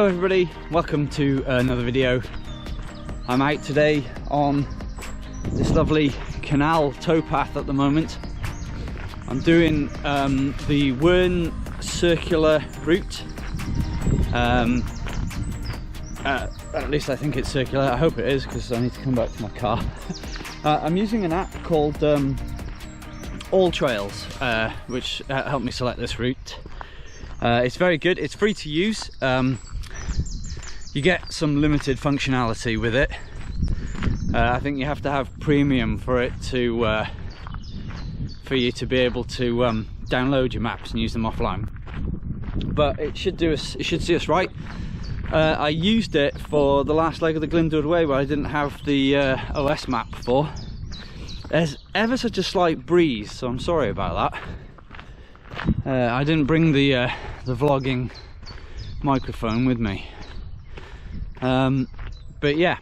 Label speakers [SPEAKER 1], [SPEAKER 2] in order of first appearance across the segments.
[SPEAKER 1] Hello everybody, welcome to another video. I'm out today on this lovely canal towpath at the moment. I'm doing the Wern circular route. At least I think it's circular. I hope it is, because I need to come back to my car. I'm using an app called All Trails, which helped me select this route. It's very good. It's free to use. You get some limited functionality with it. I think you have to have premium for it to for you to be able to download your maps and use them offline. But it should do us. It should see us right. I used it for the last leg of the Glyndwr Way, where I didn't have the OS map before. There's ever such a slight breeze, so I'm sorry about that. I didn't bring the vlogging microphone with me. But yeah,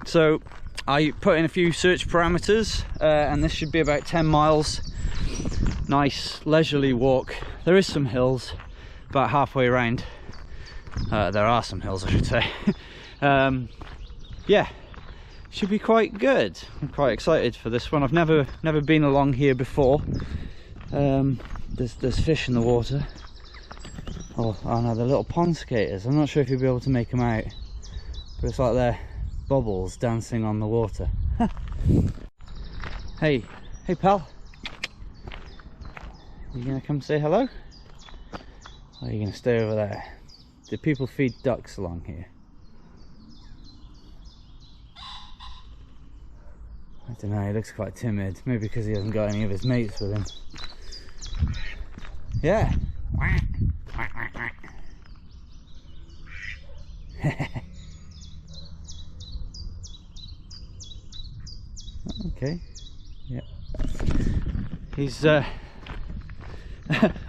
[SPEAKER 1] so I put in a few search parameters, and this should be about 10 miles. Nice leisurely walk. There is some hills about halfway around. There are some hills, I should say. Yeah, should be quite good. I'm quite excited for this one. I've never been along here before. There's fish in the water. Oh no, they're little pond skaters. I'm not sure if you'll be able to make them out, but it's like they're bubbles dancing on the water. Hey pal, you gonna come say hello? Or are you gonna stay over there? Do people feed ducks along here? I don't know, he looks quite timid. Maybe because he hasn't got any of his mates with him. Yeah. Okay. Yeah. He's I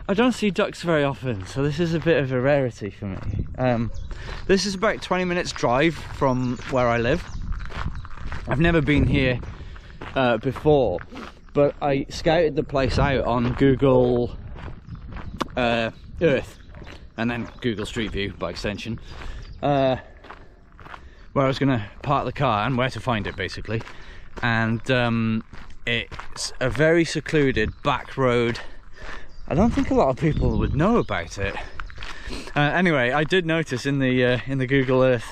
[SPEAKER 1] don't see ducks very often, so this is a bit of a rarity for me. This is about 20 minutes drive from where I live. I've never been here before, but I scouted the place out on Google Earth, and then Google Street View by extension, where I was going to park the car and where to find it basically. And it's a very secluded back road. I don't think a lot of people would know about it. Anyway, I did notice in the Google Earth,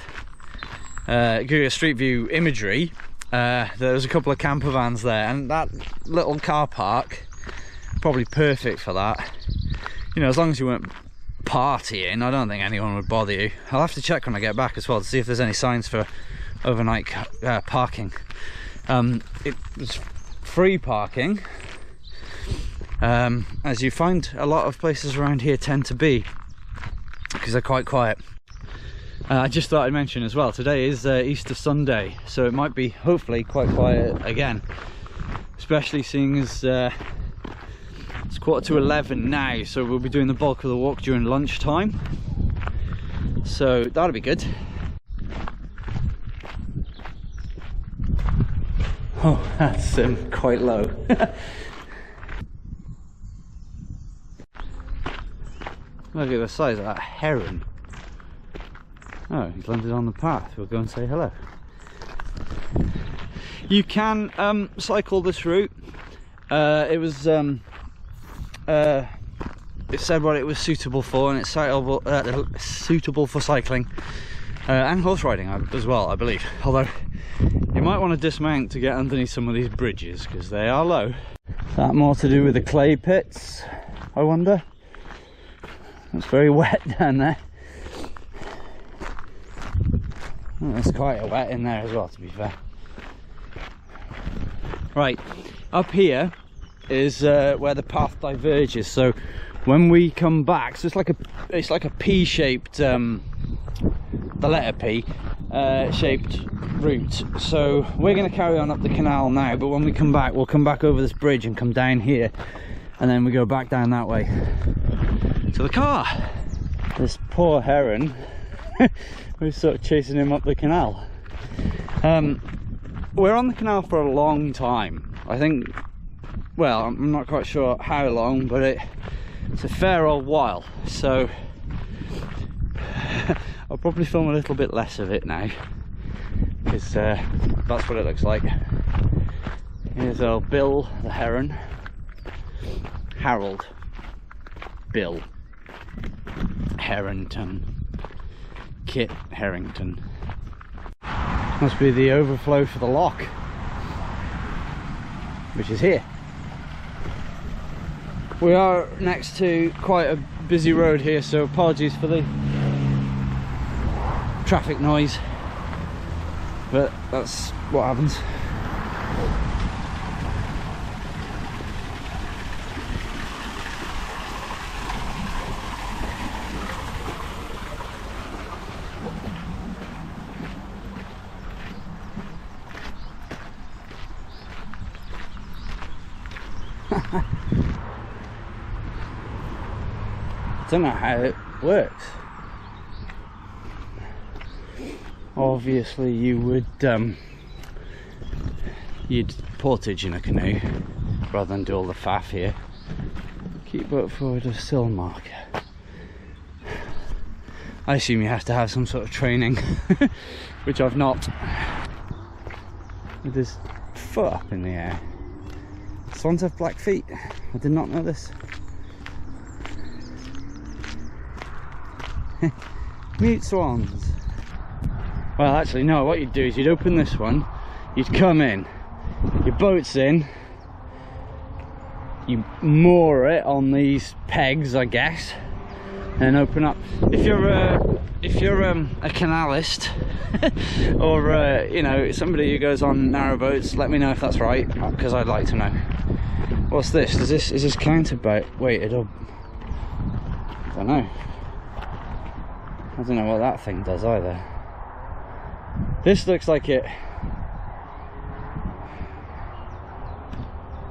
[SPEAKER 1] Google Street View imagery, there was a couple of camper vans there, and that little car park, probably perfect for that. You know, as long as you weren't partying, I don't think anyone would bother you. I'll have to check when I get back as well to see if there's any signs for overnight parking. It was free parking, as you find a lot of places around here tend to be, because they're quite quiet. I just thought I'd mention as well, today is Easter Sunday, so it might be hopefully quite quiet again, especially seeing as it's 11:15 now, so we'll be doing the bulk of the walk during lunchtime, so that'll be good. Oh, that's quite low. Look at the size of that heron. Oh, he's landed on the path. We'll go and say hello. You can cycle this route. It was it said what it was suitable for, and it's suitable for cycling and horse riding as well, I believe. Although you might want to dismount to get underneath some of these bridges because they are low. Is that more to do with the clay pits, I wonder? It's very wet down there. Oh, it's quite wet in there as well, to be fair. Right, up here is where the path diverges. So when we come back, so it's like a P-shaped, the letter P shaped route. So we're going to carry on up the canal now, but when we come back, we'll come back over this bridge and come down here, and then we go back down that way to the car. This poor heron, we're sort of chasing him up the canal. We're on the canal for a long time. I think, well, I'm not quite sure how long, but it's a fair old while. So I'll probably film a little bit less of it now, because that's what it looks like. Here's old Bill the heron. Harold. Bill Harrington. Kit Harrington. Must be the overflow for the lock, which is here. We are next to quite a busy road here, so apologies for the traffic noise, but that's what happens. I don't know how it works. Obviously you would you'd portage in a canoe rather than do all the faff here. Keep boat forward of sill marker. I assume you have to have some sort of training, which I've not. With his foot up in the air. Swans have black feet. I did not know this. Mute swans. Well, actually no, what you'd do is you'd open this one, you'd come in, your boat's in, you moor it on these pegs, I guess, and open up. If you're a canalist or you know, somebody who goes on narrow boats, let me know if that's right, because I'd like to know. What's this? Is this counterweighted up? I don't know. I don't know what that thing does either. This looks like it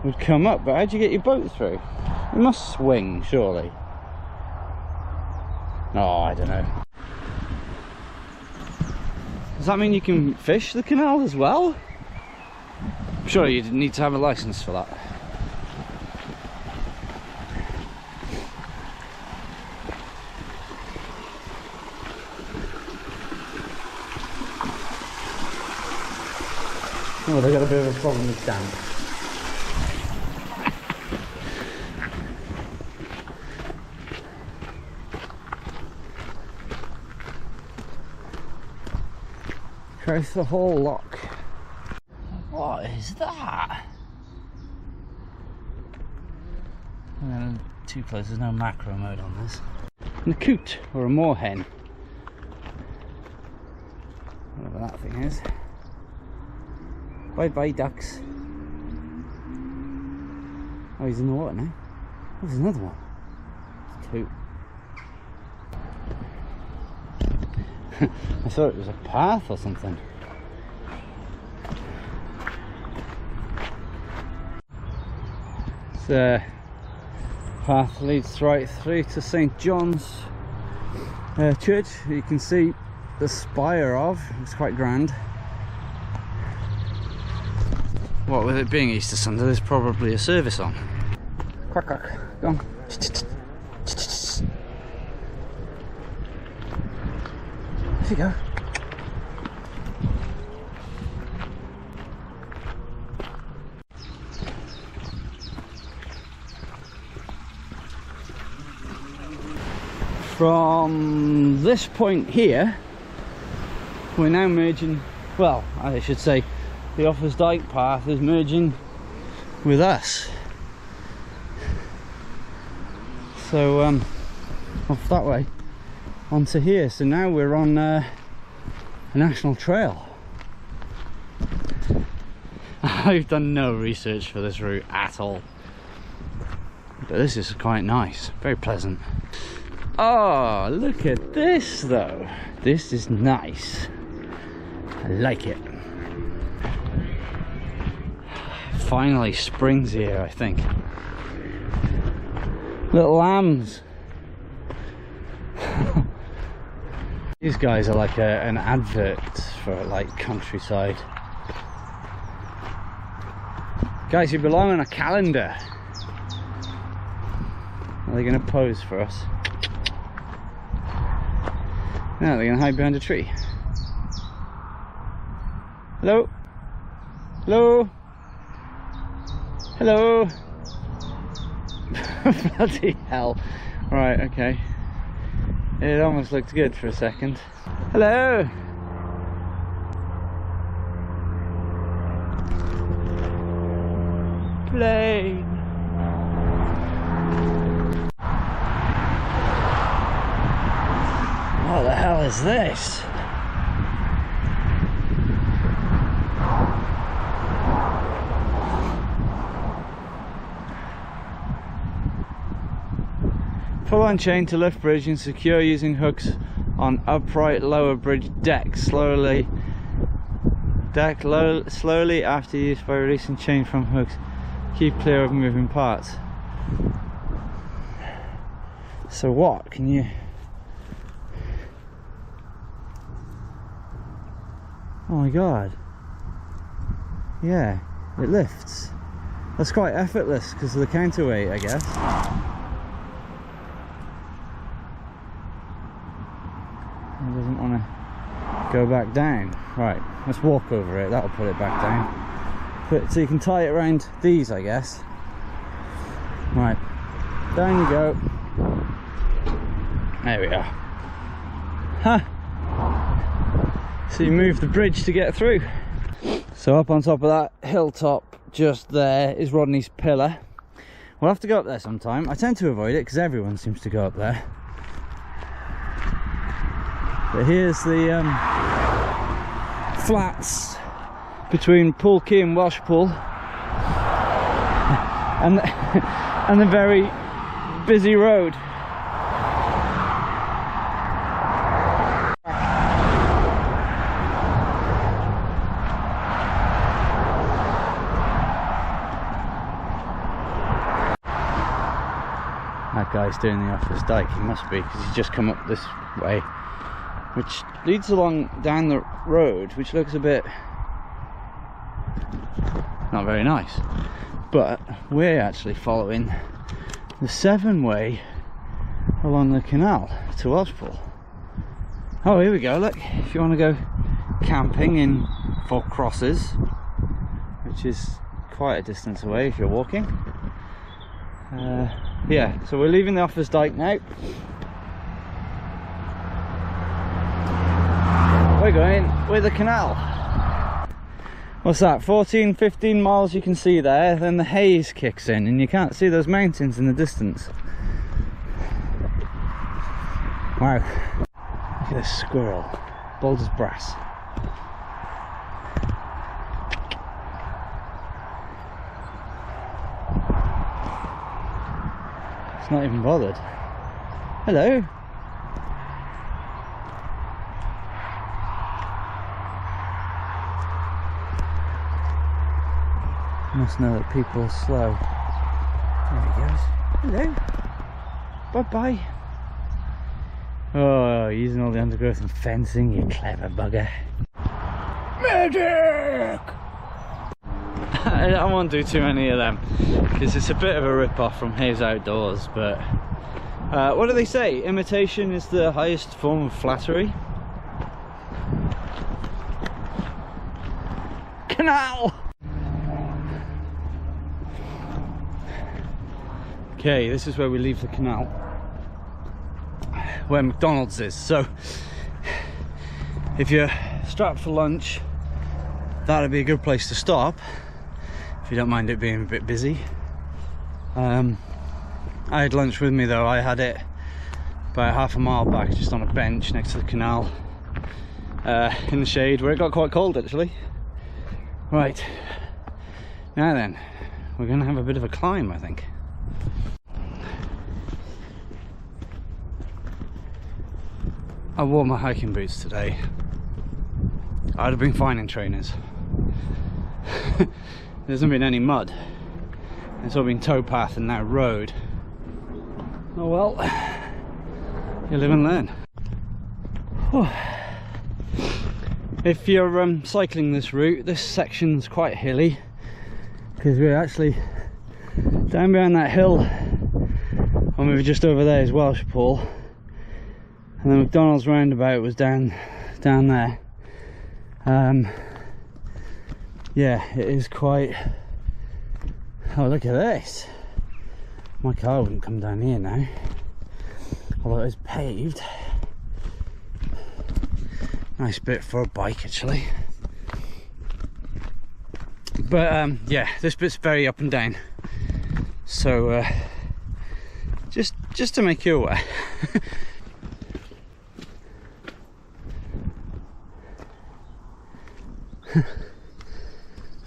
[SPEAKER 1] would come up, but how'd you get your boat through? It must swing, surely. Oh, I don't know. Does that mean you can fish the canal as well? I'm sure you'd need to have a license for that. Oh, they've got a bit of a problem with damp. Across the whole lock. What is that? Too close, there's no macro mode on this. A coot or a moorhen. Whatever that thing is. Bye bye ducks. Oh, he's in the water now. Oh, there's another one. Two. I thought it was a path or something. The path leads right through to St. John's Church. You can see the spire of. It's quite grand. What with it being Easter Sunday, there's probably a service on. Quack quack, go on. There you go. From this point here, we're now merging, well, I should say, the Offers Dyke path is merging with us. So off that way onto here. So now we're on a national trail. I've done no research for this route at all, but this is quite nice, very pleasant. Oh, look at this though. This is nice. I like it. Finally, spring's here, I think. Little lambs. These guys are like an advert for like countryside. Guys, you belong on a calendar. Are they going to pose for us? Now they're going to hide behind a tree. Hello? Hello? Hello? Bloody hell. Right, okay. It almost looked good for a second. Hello? Plane. What the hell is this? Pull on chain to lift bridge and secure using hooks on upright lower bridge deck. Slowly after use by releasing chain from hooks. Keep clear of moving parts. So what can you... Oh my god. Yeah, it lifts. That's quite effortless because of the counterweight, I guess. It doesn't want to go back down. Right, let's walk over it, that'll put it back down. So you can tie it around these, I guess. Right, down you go. There we are. Huh. So you move the bridge to get through. So up on top of that hilltop just there is Rodney's pillar. We'll have to go up there sometime. I tend to avoid it because everyone seems to go up there. But here's the flats between Pool Key and Welsh Pool, and the very busy road. That guy's doing the office dyke, he must be, because he's just come up this way, which leads along down the road, which looks a bit not very nice, but we're actually following the 7-way along the canal to Welshpool. Oh, here we go, look, if you want to go camping in Four Crosses, which is quite a distance away if you're walking. Yeah, so we're leaving the office dyke now. We're going with the canal. What's that, 14-15 miles you can see there, then the haze kicks in and you can't see those mountains in the distance. Wow, look at this squirrel, bold as brass. It's not even bothered. Hello. Must know that people are slow. There he goes. Hello. Bye-bye. Oh, using all the undergrowth and fencing, you clever bugger. Medic! I won't do too many of them, because it's a bit of a rip-off from Hayes Outdoors, but... what do they say? Imitation is the highest form of flattery? Canal! Okay, this is where we leave the canal, where McDonald's is. So if you're strapped for lunch, that'd be a good place to stop, if you don't mind it being a bit busy. I had lunch with me though. I had it about half a mile back, just on a bench next to the canal, in the shade, where it got quite cold actually. Right, now then, we're gonna have a bit of a climb, I think. I wore my hiking boots today. I'd have been fine in trainers. There hasn't been any mud. It's all been towpath and now road. Oh well, you live and learn. If you're cycling this route, this section's quite hilly, because we're actually down behind that hill, and we were just over there is Welsh Pool. and the McDonald's roundabout was down there. Yeah, it is quite... Oh, look at this. My car wouldn't come down here now, although it's paved. Nice bit for a bike, actually. But yeah, this bit's very up and down, so just to make you aware.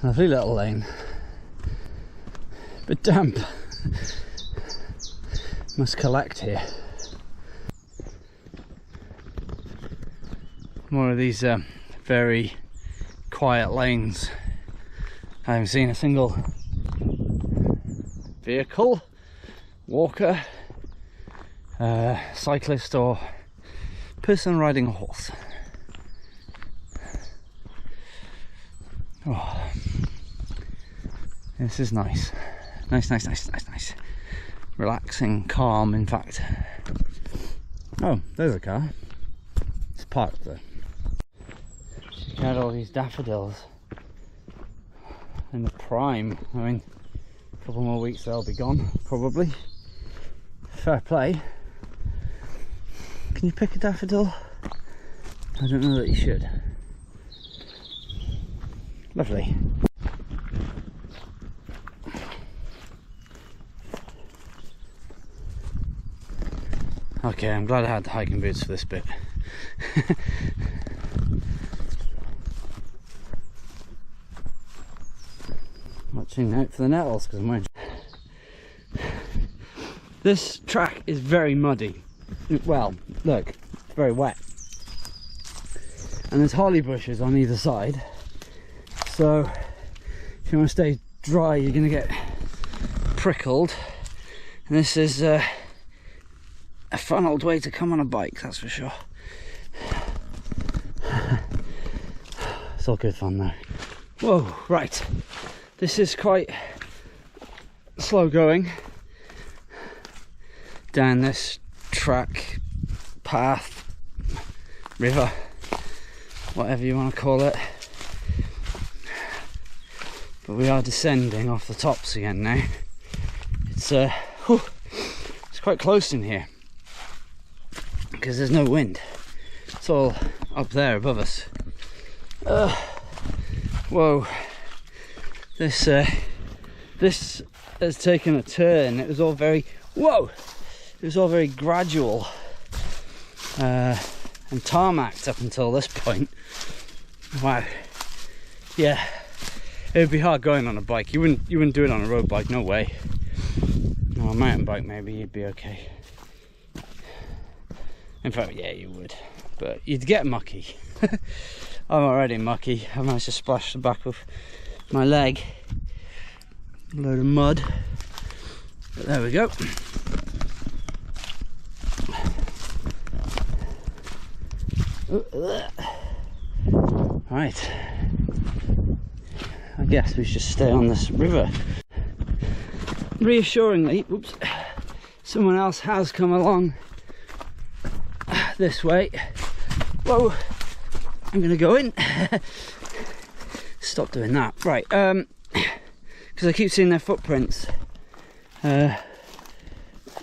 [SPEAKER 1] Lovely little lane, but damp. Must collect here. More of these very quiet lanes. I haven't seen a single vehicle, walker, cyclist or person riding a horse. Oh, this is nice. Nice. Relaxing, calm, in fact. Oh, there's a car. It's parked there. Check out all these daffodils in the prime. I mean, a couple more weeks they'll be gone, probably. Fair play. Can you pick a daffodil? I don't know that you should. Lovely. Okay, I'm glad I had the hiking boots for this bit. Watching out for the nettles because I'm wearing... This track is very muddy. Well, look, it's very wet. And there's holly bushes on either side. So, if you want to stay dry, you're going to get prickled. And this is a fun old way to come on a bike, that's for sure. It's all good fun though. Whoa, right. This is quite slow going down this track, path, river, whatever you want to call it. But we are descending off the tops again now. It's quite close in here because there's no wind. It's all up there above us. Whoa! This has taken a turn. It was all very It was all very gradual and tarmacked up until this point. Wow. Yeah. It would be hard going on a bike. You wouldn't do it on a road bike, no way. No, a mountain bike maybe you'd be okay. In fact, yeah, you would. But you'd get mucky. I'm already mucky. I managed to splash the back of my leg. A load of mud. But there we go. Right. I guess we should stay on this river. Reassuringly, oops, someone else has come along this way. Whoa, I'm gonna go in. Stop doing that. Right, because I keep seeing their footprints. God,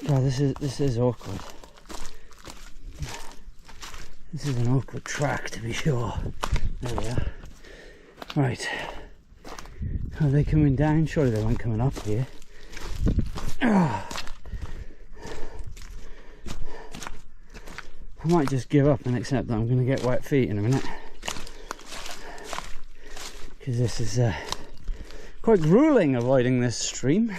[SPEAKER 1] this is awkward. This is an awkward track, to be sure. There we are. Right. Are they coming down? Surely they weren't coming up here. I might just give up and accept that I'm going to get wet feet in a minute. Because this is quite grueling avoiding this stream.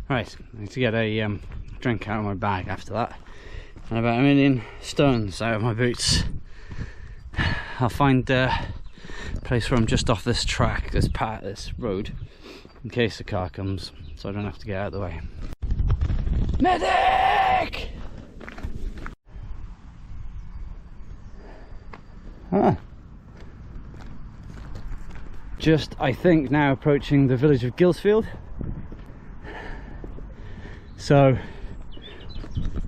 [SPEAKER 1] Right, I need to get a drink out of my bag after that. And about 1 million stones out of my boots. I'll find a place where I'm just off this track, this road, in case the car comes, so I don't have to get out of the way. Medic! Just, I think, now approaching the village of Gilsfield. So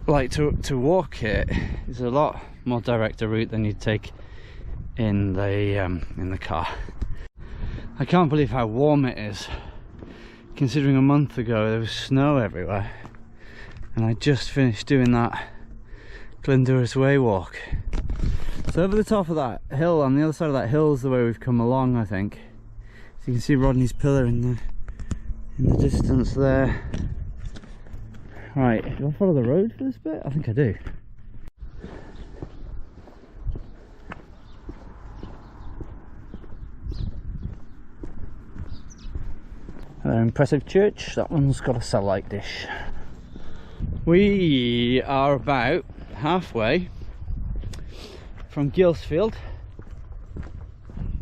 [SPEAKER 1] like to walk it is a lot more direct a route than you'd take in the car. I can't believe how warm it is, considering a month ago there was snow everywhere and I just finished doing that Glendoris Way walk. So over the top of that hill, on the other side of that hill, is the way we've come along, I think. So you can see Rodney's pillar in the distance there. Right, do I follow the road for this bit? I think I do. An impressive church. That one's got a satellite dish. We are about halfway from Gilsfield.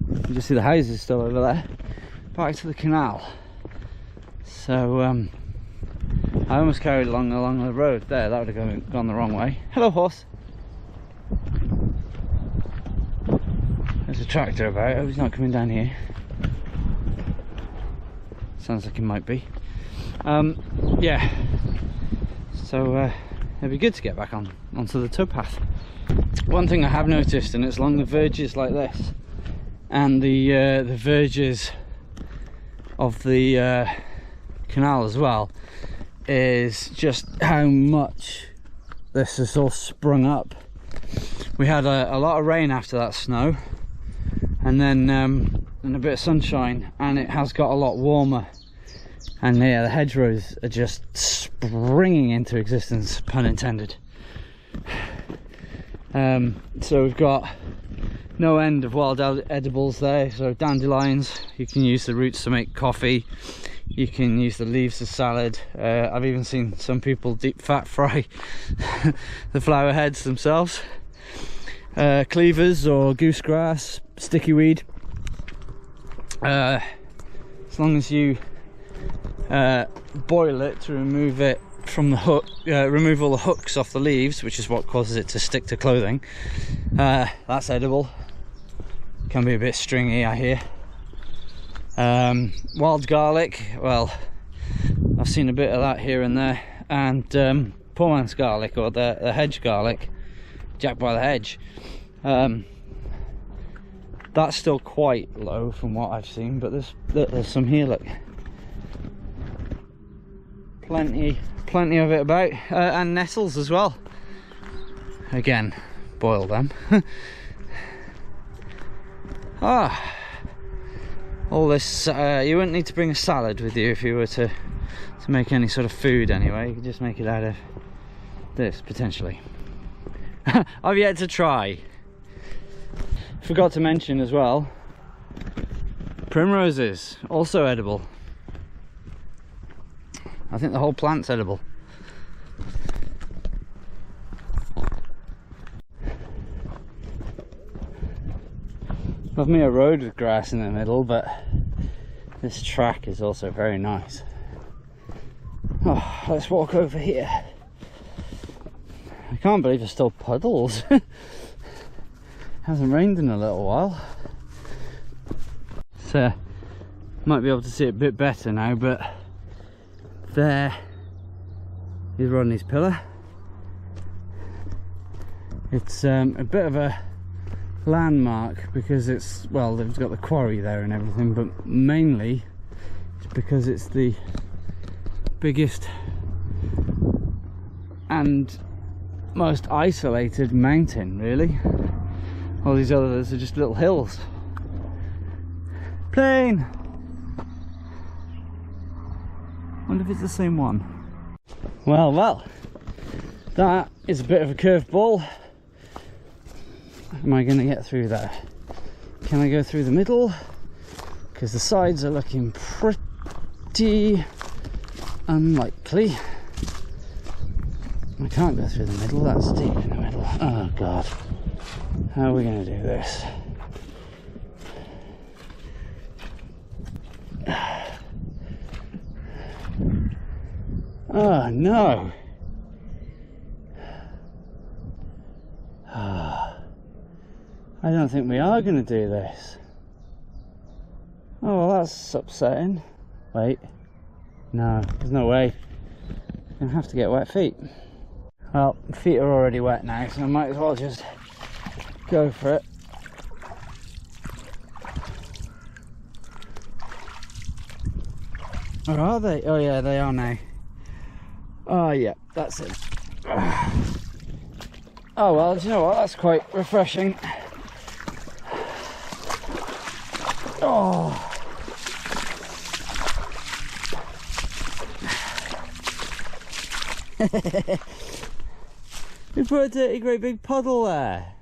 [SPEAKER 1] You just see the houses still over there. Back to the canal. So I almost carried along the road there. That would have gone the wrong way. Hello, horse. There's a tractor about. I hope he's not coming down here. Sounds like he might be. Yeah. So it'd be good to get back onto the towpath. One thing I have noticed, and it's along the verges like this, and the verges of the canal as well, is just how much this has all sprung up. We had a lot of rain after that snow, and then and a bit of sunshine, and it has got a lot warmer. And yeah, the hedgerows are just springing into existence, pun intended. So we've got no end of wild edibles there. So dandelions, you can use the roots to make coffee. You can use the leaves as salad. I've even seen some people deep fat fry the flower heads themselves. Cleavers or goosegrass, sticky weed. As long as you boil it to remove it from the hook, remove all the hooks off the leaves, which is what causes it to stick to clothing. That's edible. Can be a bit stringy, I hear. Wild garlic, well, I've seen a bit of that here and there. And poor man's garlic, or the hedge garlic, Jack by the hedge. That's still quite low from what I've seen, but there's some here, look. Plenty of it about, and nettles as well. Again, boil them. All this, you wouldn't need to bring a salad with you if you were to make any sort of food anyway. You could just make it out of this, potentially. I've yet to try. Forgot to mention as well, primroses, also edible. I think the whole plant's edible. Love me a road with grass in the middle, but this track is also very nice. Oh, let's walk over here. I can't believe there's still puddles. Hasn't rained in a little while. So might be able to see it a bit better now, but there is Rodney's pillar. It's a bit of a landmark because it's, well, they've got the quarry there and everything, but mainly it's because it's the biggest and most isolated mountain, really. All these others are just little hills. Plane! Wonder if it's the same one. Well, that is a bit of a curveball. Am I going to get through there? Can I go through the middle? Because the sides are looking pretty unlikely. I can't go through the middle, that's deep in the middle. Oh god. How are we going to do this? Oh no! I don't think we are going to do this. Oh well, that's upsetting. Wait, no, there's no way. gonna have to get wet feet. Well, feet are already wet now, so I might as well just go for it. Or are they? Oh yeah, they are now. Oh yeah, that's it. Oh well, do you know what? That's quite refreshing. Oh. We put a dirty great big puddle there.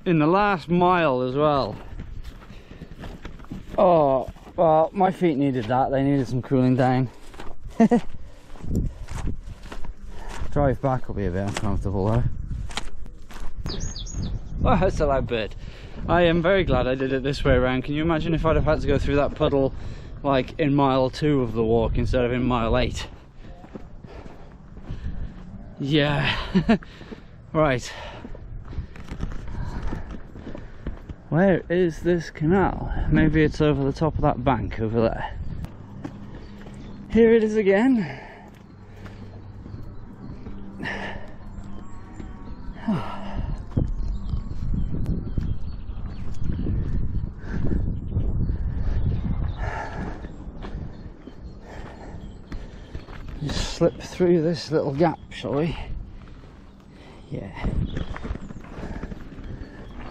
[SPEAKER 1] In the last mile as well. Oh, well, my feet needed that. They needed some cooling down. Drive back will be a bit uncomfortable though. Oh, that's a loud bird. I am very glad I did it this way around. Can you imagine if I'd have had to go through that puddle like in mile 2 of the walk instead of in mile 8? Yeah. Right. Where is this canal? Maybe it's over the top of that bank over there. Here it is again. Just slip through this little gap, shall we? Yeah.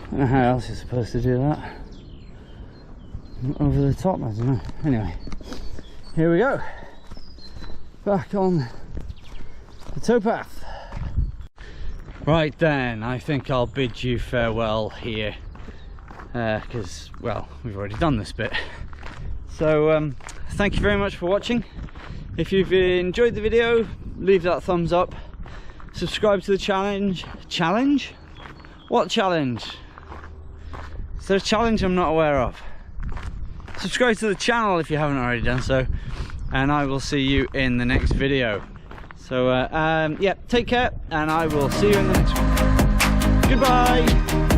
[SPEAKER 1] I don't know how else you're supposed to do that. Over the top, I don't know. Anyway, here we go. Back on the towpath. Right then, I think I'll bid you farewell here. Because, well, we've already done this bit. So, thank you very much for watching. If you've enjoyed the video, leave that thumbs up. Subscribe to the challenge. Challenge? What challenge? Is there a challenge I'm not aware of? Subscribe to the channel if you haven't already done so. And I will see you in the next video. So, yeah, take care, and I will see you in the next one. Goodbye!